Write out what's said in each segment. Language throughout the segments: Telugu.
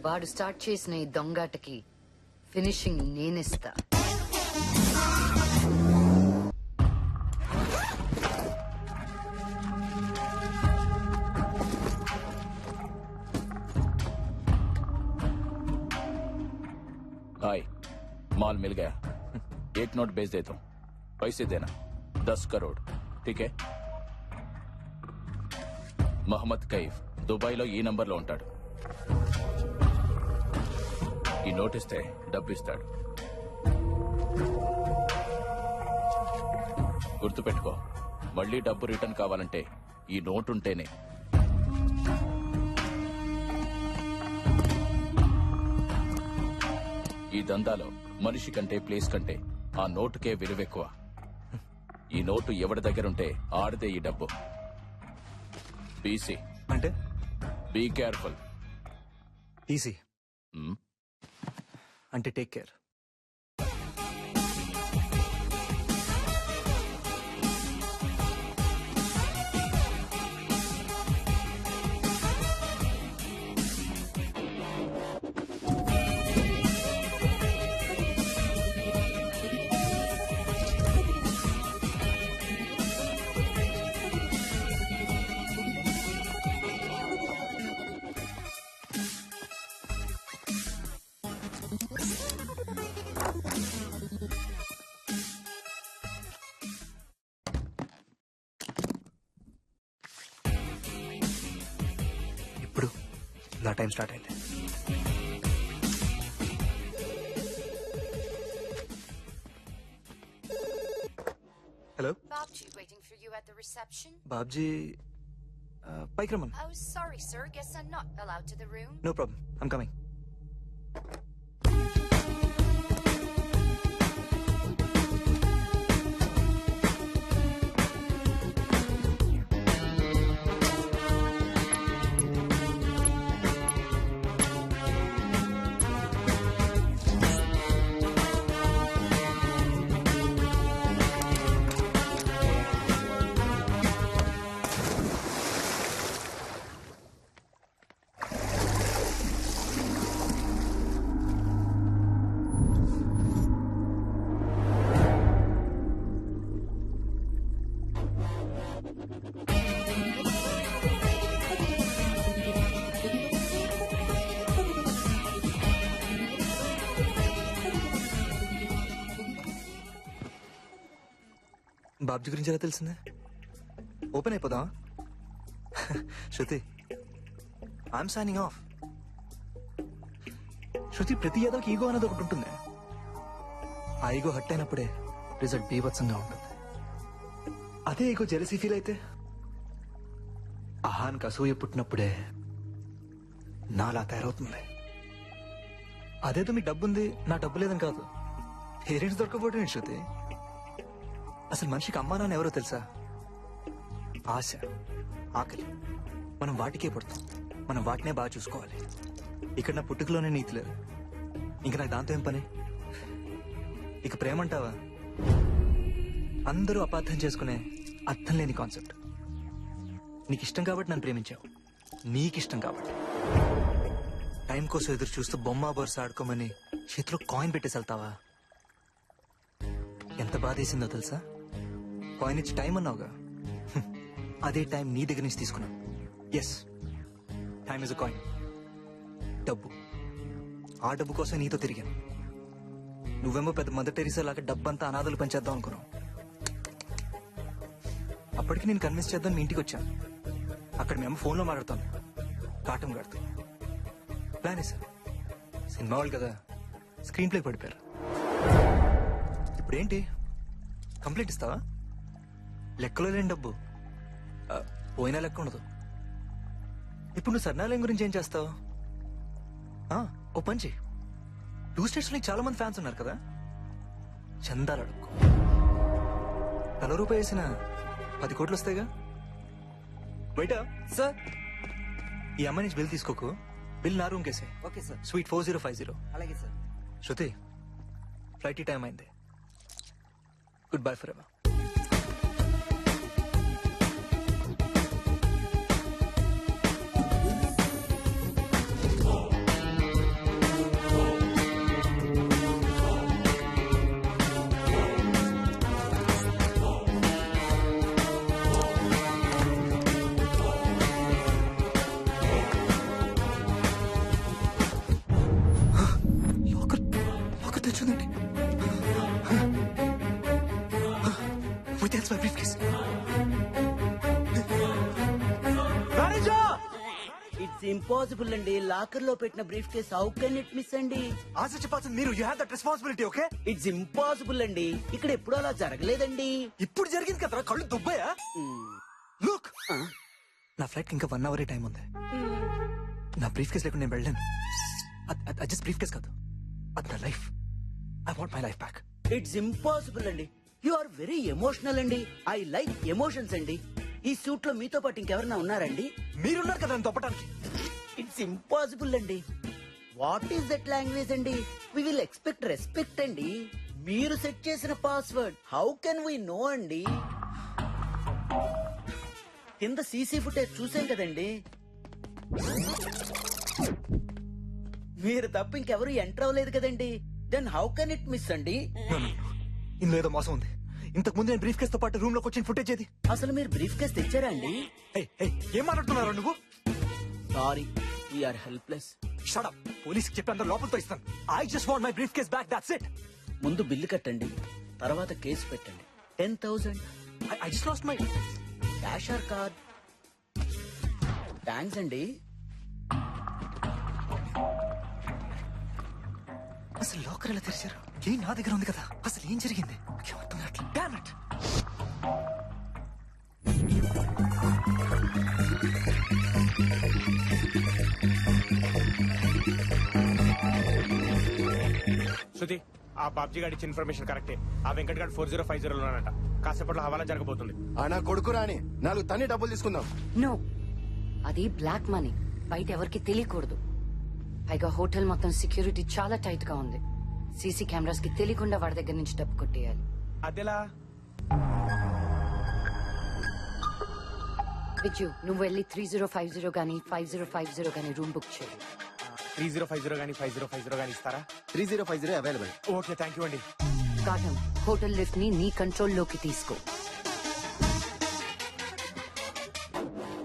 వాడు స్టార్ట్ చేసిన ఈ దొంగాటకి ఫినిషింగ్ నేనిస్తా. हाय, माल मिल गया. एक नोट भेज देता हूँ. पैसे देना 10 करोड़. ठीक है? మహమ్మద్ కైఫ్ దుబాయ్లో ఈ నంబర్లో ఉంటాడు. ఈ నోటిస్తే డబ్బు ఇస్తాడు. గుర్తుపెట్టుకో, మళ్ళీ డబ్బు రిటర్న్ కావాలంటే ఈ నోట్ ఉంటేనే. ఈ దందాలో మనిషి కంటే ప్లేస్ కంటే ఆ నోటుకే విలువెక్కువ. ఈ నోటు ఎవరి దగ్గరుంటే ఆడితే ఈ డబ్బు. బీసీ అంటే బీ కేర్ఫుల్. ఈజీ అంటే టేక్ కేర్. ఇప్పుడు నా టైం స్టార్ట్ అయింది. Hello Babji waiting for you at the reception. Babji పైకి రమ్మను. Oh, sorry, sir. Guess I'm not allowed to the room. No problem, I'm coming. Babji గురించి ఎలా తెలిసిందే? ఓపెన్ అయిపోదా? Shruti, I'm signing off. Shruti, ప్రతి ఏదోకి ఈగో అనేది ఒకటి ఉంటుంది. ఆ ఈగో హట్ అయినప్పుడే రిజల్ట్ బీభత్సంగా ఉంటుంది. అదే ఈగో జెలసీ ఫీల్ అయితే, అహానికి అసూయ పుట్టినప్పుడే నాలా తయారవుతుంది. అదేదో మీ డబ్బుంది, నా డబ్బు లేదని కాదు. పేరెంట్స్ దొరకపోవడం ఏంటి శృతి? అసలు మనిషికి అమ్మా నాన్న ఎవరో తెలుసా? ఆశ, ఆకలి. మనం వాటికే పడుతాం. మనం వాటినే బాగా చూసుకోవాలి. ఇక్కడ నా పుట్టుకలోనే నీతి లేదు. ఇంక నాకు దాంతో ఏం పని? ఇక ప్రేమ అంటావా? అందరూ అపార్థం చేసుకునే అర్థం లేని కాన్సెప్ట్. నీకు ఇష్టం కాబట్టి నన్ను ప్రేమించావు. నీకిష్టం కాబట్టి. టైం కోసం ఎదురు చూస్తూ బొమ్మ బొరుస ఆడుకోమని చేతిలో కాయిన్ పెట్టేసి వెళ్తావా? ఎంత బాధేసిందో తెలుసా? కాయిన్ ఇచ్చి టైం అన్నావుగా, అదే టైం నీ దగ్గర నుంచి తీసుకున్నావు. Yes, time is a coin. డబ్బు. ఆ డబ్బు కోసం నీతో తిరిగాను. నువ్వేమో పెద్ద మదర్ టెరిసా లాగా డబ్బంతా అనాథలు పంచేద్దాం అనుకున్నావు. అప్పటికి నేను కన్విన్స్ చేద్దాం మీ ఇంటికి వచ్చాను. అక్కడ మేము ఫోన్లో మాట్లాడుతాను. కాటం కడుతూ ప్లాన్ వేసాను. సినిమా వాళ్ళు కదా, స్క్రీన్ ప్లే పడిపోయారు. ఇప్పుడేంటి? కంప్లైంట్ ఇస్తావా? లెక్కలో లేని డబ్బు పోయినా లెక్క ఉండదు. ఇప్పుడు నువ్వు సర్నాలయం గురించి ఏం చేస్తావు? ఓ పంచి. 2 స్టేట్స్ లో చాలా మంది ఫ్యాన్స్ ఉన్నారు కదా, చందాలు అడుక్కో. తల రూపాయి వేసిన 10 కోట్లు వస్తాయిగా. బయట సార్, ఈ అమ్మాయి నుంచి బిల్ తీసుకోకు. బిల్ నా రూమ్ కేసే. Okay sir. స్వీట్ 4050. అలాగే సార్. శృతి, ఫ్లైట్ టైం అయింది. Good bye for ever. Impossible అండి. లాకర్ లో పెట్టిన brief case how can it miss అండి? ఆన్సర్ చెప్పాల్సింది మీరు. You have that responsibility. Okay, it's impossible అండి. ఇక్కడ ఎప్పుడు అలా జరగలేదండి. ఇప్పుడు జరిగింది కదా, కళ్ళు దుబ్బాయా? లుక్, నా ఫ్లైట్ ఇంకా 1 hour టైం ఉంది. నా బ్రీఫ్ కేస్ లేకుండా నేను వెళ్ళాను. అది జస్ట్ బ్రీఫ్ కేస్ కాదు, అది నా life. I want my life back. It's impossible అండి. యు ఆర్ వెరీ ఎమోషనల్ అండి. ఐ లైక్ ఎమోషన్స్ అండి. ఈ సూట్ లో మీతో పాటు ఇంకెవరన్నా ఉన్నారండి? మీరున్నారు కదా నన్ను తప్పటానికి. ఇట్స్ ఇంపాసిబుల్ అండి. వాట్ ఈస్ దట్ లాంగ్వేజ్ అండి? వి విల్ ఎక్స్పెక్ట్ రెస్పెక్ట్ అండి. మీరు సెట్ చేసిన password how can we know అండి? కింద సీసీ ఫుటేజ్ చూసాం కదండి. మీరు తప్ప ఇంకెవరు ఎంటర్ అవ్వలేదు కదండి. Then how can it miss అండి? ఇందులో ఏదో మోసం ఉంది. ఇంతకు ముందు నేను బ్రీఫ్ కేస్ తో పాటు రూమ్ లోకి వచ్చిన ఫుటేజ్ ఏది? అసలు మీరు బ్రీఫ్ కేస్ తెచ్చారా అండి? ఏం మాట్లాడుతున్నారు నువ్వు? Sorry, we're helpless. Shut up. Police కి చెప్పి అందరూ లోపలితో ఇస్తాను. I just want my briefcase back, that's it. ముందు బిల్లు కట్టండి, తర్వాత కేసు పెట్టండి. 10,000. I just lost my cash or card? Thanks అండి. అసలు లాకర్ ఎలా తెరిచారు? ఏ నా దగ్గర ఉంది కదా, అసలు ఏం జరిగింది నాకేం అర్థం కావట్లేదు. Damn it. శృతి, ఆ బాబ్జీ గారి ఇచ్చిన ఇన్ఫర్మేషన్ కరెక్టే. ఆ వెంకట్ గారు 4050 లోనంట. కాసేపట్లో హవాలా జరగబోతుంది. నా కొడుకు రాని 4 తన్ని డబ్బులు తీసుకుందాం. నో, అది బ్లాక్ మనీ, బయట ఎవరికి తెలియకూడదు. పైగా హోటల్ మొత్తం సెక్యూరిటీ చాలా టైట్ గా ఉంది. సీసీ కెమెరాస్ కి తెలియకుండా వాడి దగ్గర నుంచి డబ్బు కొట్టేయాలి. అదెలా? విజు, నువ్వు వెళ్ళి 3050 గానీ 5050 గానీ రూమ్ బుక్ చేయి. 3050 గానీ 5050 గానీ ఇస్తారా? 3050 అవైలబుల్. ఓకే, థ్యాంక్ యూ అండి. కాటం, హోటల్ లిఫ్ట్ ని నీ కంట్రోల్లోకి తీసుకో.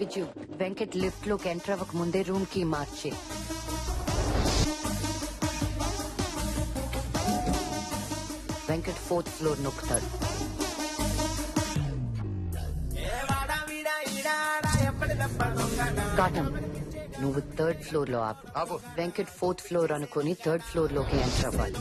విజు, వెంకట్ లిఫ్ట్ లోకి ఎంటర్ అవ్వక ముందే రూమ్ కి మార్చే. Venkat 4th floor నొక్కుతాడు. కాటం, నువ్వు 3rd ఫ్లోర్ లో ఆపు. ఆపు. వెంకట్ 4th ఫ్లోర్ అనుకుని 3rd ఫ్లోర్ లోకి ఎంటర్ అవ్వాలి.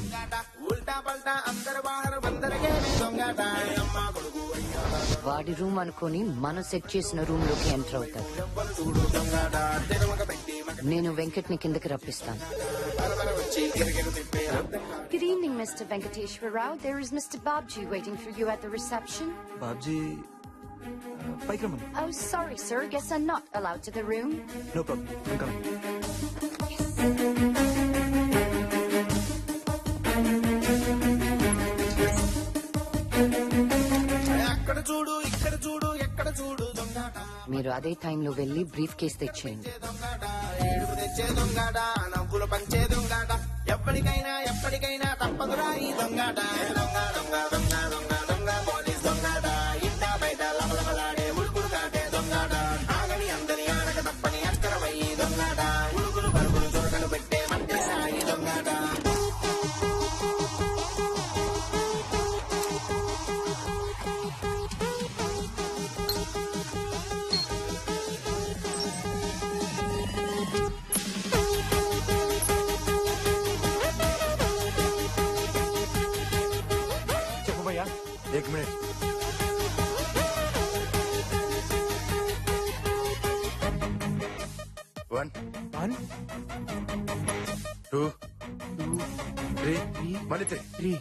వాడి రూమ్ అనుకుని మనం సెట్ చేసిన రూమ్ లోకి ఎంటర్ అవుతాడు. నేను వెంకట్ ని కిందకి రప్పిస్తాను. Good evening, Mr. Venkateshwar Rao. There is Mr. Babji waiting for you at the reception. Babji పైకి రమ్మని. Oh, sorry, sir. Guess I'm not allowed to the room. No problem, ఇంకా మీరు అదే టైంలో వెళ్ళి బ్రీఫ్ కేస్ తెచ్చేయండి. ఎప్పటికైనా ఎప్పటికైనా తప్పదురా ఈ దొంగాట. పోలీస్ దొంగాట, ఇంట బయట లబలబలాడే ఉడుకుడు కాటే దొంగాట. ఆగని అందరి ఆనక తప్పని అక్కరమయ్యి దొంగాట. ఉడుకులు పరుగులు చురకలు పెట్టే మంత్రి సాయి దొంగాట. చెప్పు భయ్యా. 1 minute. One, 1 2, 3, మళ్ళీ 3.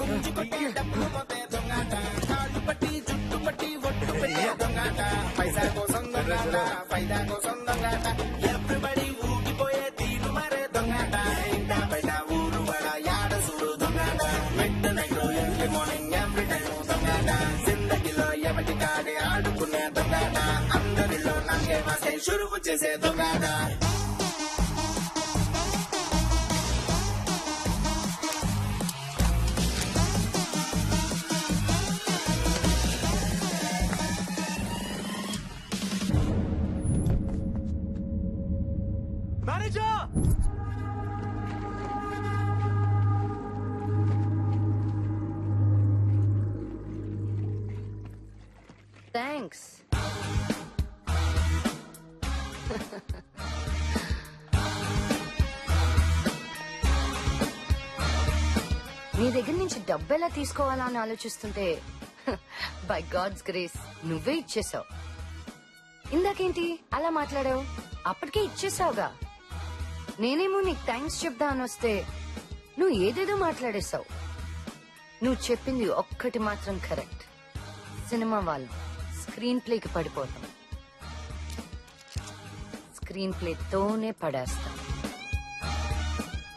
గుంజు కొట్టి డబ్బులు పోతే దొంగాట. కాళ్ళు పట్టి జుట్టు పట్టి ఒట్టు పెట్టే దొంగాట. పైసా కోసం దొంగాట, ఫైదా కోసం దొంగాట. ఎవ్రీబడి ఊగిపోయే తీరు మరే దొంగాట. ఇంట బయట ఊరు బడ యాడ చూడు దొంగాట. Midnight early morning every time దొంగాట. జిందగీలో ఎవటి కాడే ఆడుకునే దొంగాట. అందరిలో నన్నే వాసే షురువు చేసే దొంగాట. Manager, thanks. నీ దగ్గర నుంచి డబ్బు ఎలా తీసుకోవాలా అని ఆలోచిస్తుంటే బై గాడ్స్ గ్రేస్ నువ్వే ఇచ్చేసావు. ఇందాకేంటి అలా మాట్లాడావు? అప్పటికే ఇచ్చేసావుగా. నేనేమో నీకు థ్యాంక్స్ చెప్దా అని వస్తే నువ్వు ఏదేదో మాట్లాడేశావు. నువ్వు చెప్పింది ఒక్కటి మాత్రం కరెక్ట్. సినిమా వాళ్ళు స్క్రీన్ ప్లేకి పడిపోతాం, స్క్రీన్ ప్లేతోనే పడేస్తాం.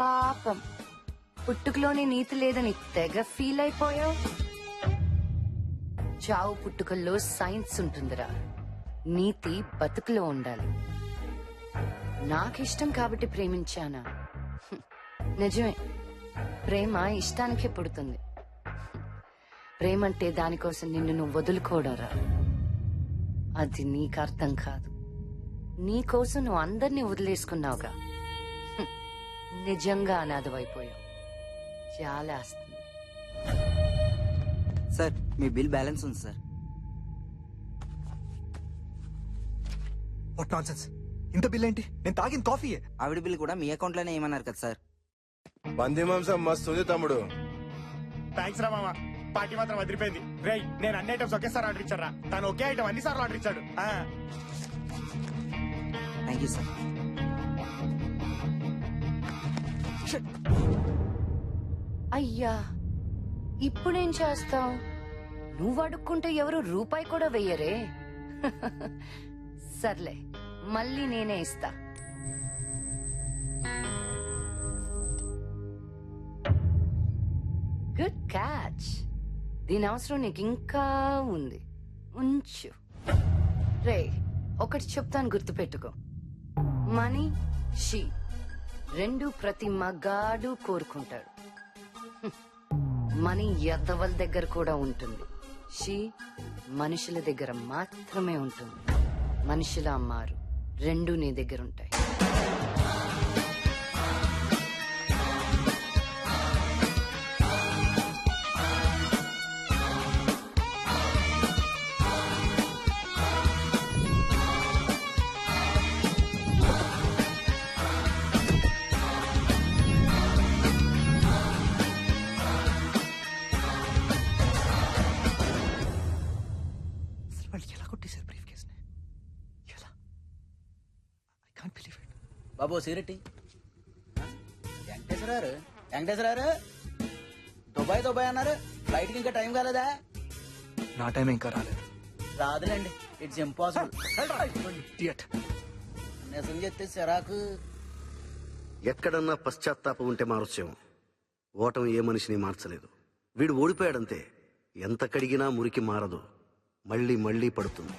పాపం పుట్టుకలోనే నీతి లేదని తెగ ఫీల్ అయిపోయావు. చావు పుట్టుకల్లో సైన్స్ ఉంటుందిరా, నీతి బతుకులో ఉండాలి. నాకిష్టం కాబట్టి ప్రేమించానా? నిజమే, ప్రేమ ఇష్టానికే పుడుతుంది. ప్రేమంటే దానికోసం నిన్ను నువ్వు వదులుకోవడరా. అది నీకు అర్థం కాదు. నీకోసం నువ్వు అందరినీ వదిలేసుకున్నావుగా. నిజంగా అనాథమైపోయావు. చాలా వస్తుంది. సార్ మీ బిల్ బ్యాలెన్స్ ఉంది సార్. What nonsense! ఇంత బిల్ ఏంటి? నేను తాగిన కాఫీయే. ఆవిడ బిల్ కూడా మీ అకౌంట్ లోనే ఏమన్నారు కదా సార్. పంది మాంసం మస్తు ఉంది తమ్ముడు. థ్యాంక్స్ రా మామ, పార్టీ మాత్రం వదిలిపోయింది. రేయ్, నేను అన్ని ఐటమ్స్ ఒకేసారి ఆర్డర్ ఇచ్చారా? తను ఒకే ఐటమ్ అన్ని సార్లు ఆర్డర్ ఇచ్చాడు. Thank you sir. అయ్యా, ఇప్పుడేం చేస్తావు? నువ్వు అడుక్కుంటే ఎవరు రూపాయి కూడా వెయ్యరే. సర్లే, మళ్ళీ నేనే ఇస్తా. Good catch. దీని అవసరం నీకు ఇంకా ఉంది, ఉంచు. రే, ఒకటి చెప్తాను, గుర్తుపెట్టుకో. మనీ, షీ రెండు ప్రతి మగాడు కోరుకుంటాడు. మనీ ఎద్దవల దగ్గర కూడా ఉంటుంది. షీ మనుషుల దగ్గర మాత్రమే ఉంటుంది. మనుషుల అమ్మారు రెండు నీ దగ్గర ఉంటాయి. వాళ్ళు ఎలా కొట్టేశారు బ్రీఫ్ కేస్ని? ఎలా? I can't believe it. బాబు సిగరెట్టి. వెంకటేశ్వరారు దుబాయ్ అన్నారు. ఫ్లైట్ కి ఇంకా టైం కాలేదా? నా టైం ఇంకా రాలేదు. రాదులేండి, ఇట్స్ ఇంపాసిబుల్. Idiot. నిజం చెప్తే సిరాకు. ఎక్కడన్నా పశ్చాత్తాపం ఉంటే మారొచ్చేమో. ఓటమి ఏ మనిషిని మార్చలేదు. వీడు ఓడిపోయాడంతే. ఎంత కడిగినా మురికి మారదు, మళ్ళీ మళ్ళీ పడుతుంది.